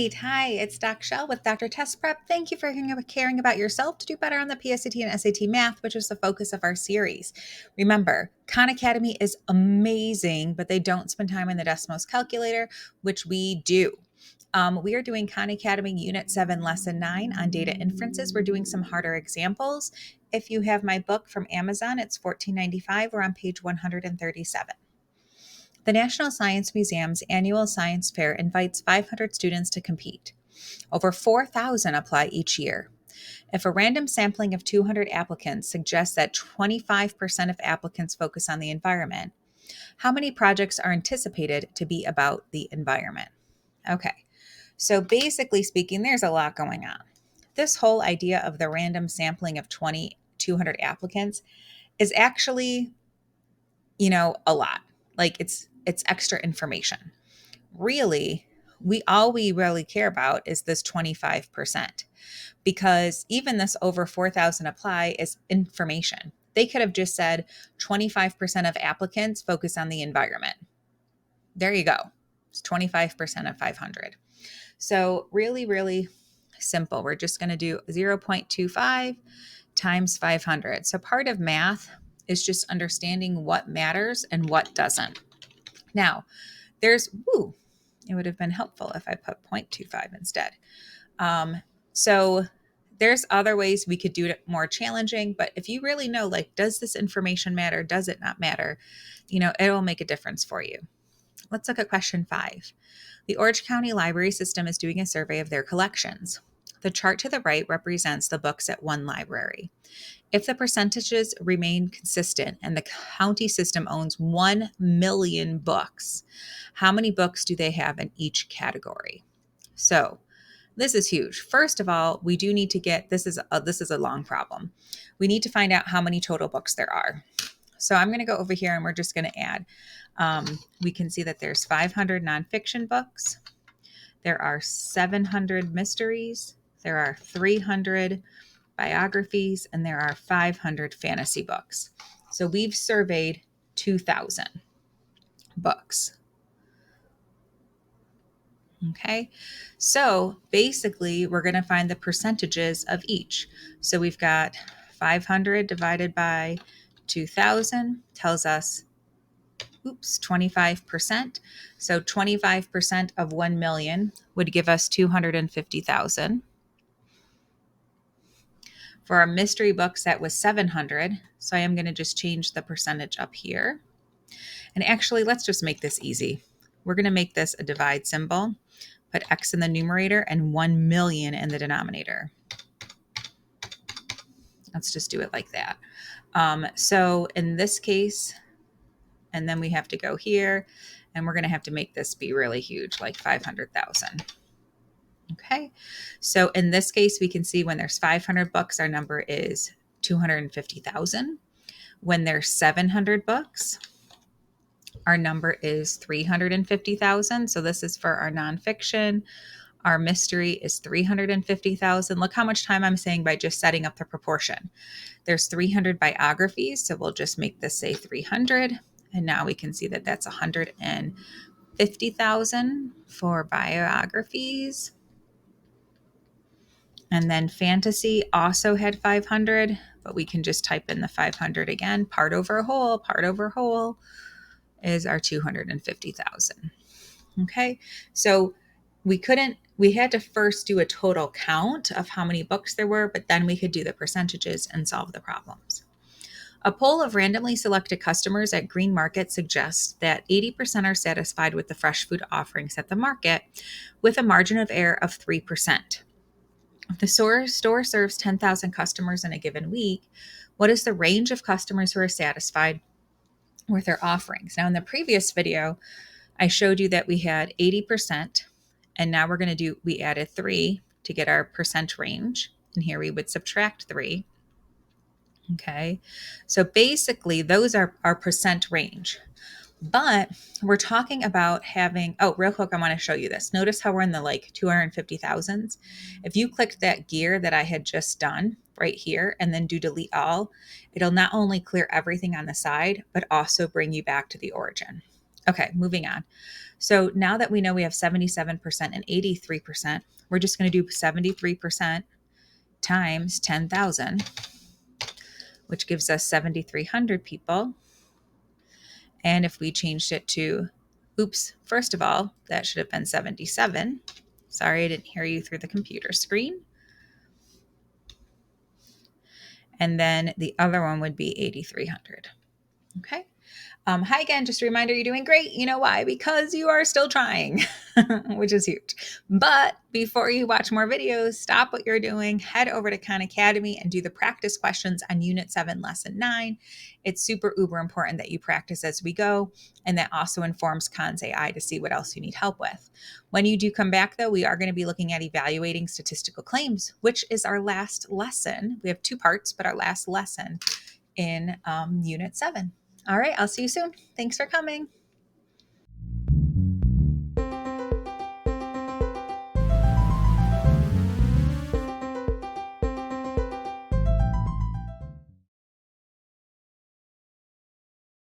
Hi, it's Doc Chelle with Dr. Test Prep. Thank you for caring about yourself to do better on the PSAT and SAT math, which is the focus of our series. Remember, Khan Academy is amazing, but they don't spend time in the Desmos calculator, which we do. We are doing Khan Academy Unit 7, Lesson 9 on data inferences. We're doing some harder examples. If you have my book from Amazon, it's $14.95. We're on page 137. The National Science Museum's annual science fair invites 500 students to compete. Over 4,000 apply each year. If a random sampling of 200 applicants suggests that 25% of applicants focus on the environment, how many projects are anticipated to be about the environment? Okay, so basically speaking, there's a lot going on. This whole idea of the random sampling of 200 applicants is actually, a lot. Like it's extra information. Really, we really care about is this 25%, because even this over 4,000 apply is information. They could have just said 25% of applicants focus on the environment. There you go. It's 25% of 500. So really, really simple. We're just going to do 0.25 times 500. So part of math is just understanding what matters and what doesn't. Now, it would have been helpful if I put 0.25 instead. So there's other ways we could do it more challenging, but if you really know, like, does this information matter? Does it not matter? It will make a difference for you. Let's look at question 5. The Orange County Library System is doing a survey of their collections. The chart to the right represents the books at one library. If the percentages remain consistent and the county system owns 1 million books, how many books do they have in each category? So this is huge. First of all, we do need to get, this is a long problem. We need to find out how many total books there are. So I'm going to go over here and we're just going to add. We can see that there's 500 nonfiction books. There are 700 mysteries. There are 300 biographies, and there are 500 fantasy books. So we've surveyed 2,000 books. Okay, so basically we're going to find the percentages of each. So we've got 500 divided by 2,000 tells us 25%. So 25% of 1 million would give us 250,000. For our mystery books, that was 700. So I am going to just change the percentage up here. And actually, let's just make this easy. We're going to make this a divide symbol, put X in the numerator and 1 million in the denominator. Let's just do it like that. So in this case, and then we have to go here, and we're going to have to make this be really huge, like 500,000. Okay, so in this case, we can see when there's 500 books, our number is 250,000. When there's 700 books, our number is 350,000. So this is for our nonfiction. Our mystery is 350,000. Look how much time I'm saying by just setting up the proportion. There's 300 biographies, so we'll just make this say 300. And now we can see that that's 150,000 for biographies. And then fantasy also had 500, but we can just type in the 500 again. Part over whole is our 250,000. Okay, so we had to first do a total count of how many books there were, but then we could do the percentages and solve the problems. A poll of randomly selected customers at Green Market suggests that 80% are satisfied with the fresh food offerings at the market, with a margin of error of 3%. If the store serves 10,000 customers in a given week, what is the range of customers who are satisfied with their offerings? Now, in the previous video, I showed you that we had 80%, and now we added 3 to get our percent range. And here we would subtract 3. Okay, so basically those are our percent range. But we're talking about having, real quick, I want to show you this. Notice how we're in the 250,000s. If you clicked that gear that I had just done right here and then do delete all, it'll not only clear everything on the side, but also bring you back to the origin. Okay, moving on. So now that we know we have 77% and 83%, we're just going to do 73% times 10,000, which gives us 7,300 people. And if we changed it to, oops, first of all, that should have been 77. Sorry, I didn't hear you through the computer screen. And then the other one would be 8,300. Okay. Hi again. Just a reminder, you're doing great. You know why? Because you are still trying, which is huge. But before you watch more videos, stop what you're doing, head over to Khan Academy and do the practice questions on Unit 7, Lesson 9. It's super uber important that you practice as we go, and that also informs Khan's AI to see what else you need help with. When you do come back, though, we are going to be looking at evaluating statistical claims, which is our last lesson. We have two parts, but our last lesson in Unit 7. All right, I'll see you soon. Thanks for coming.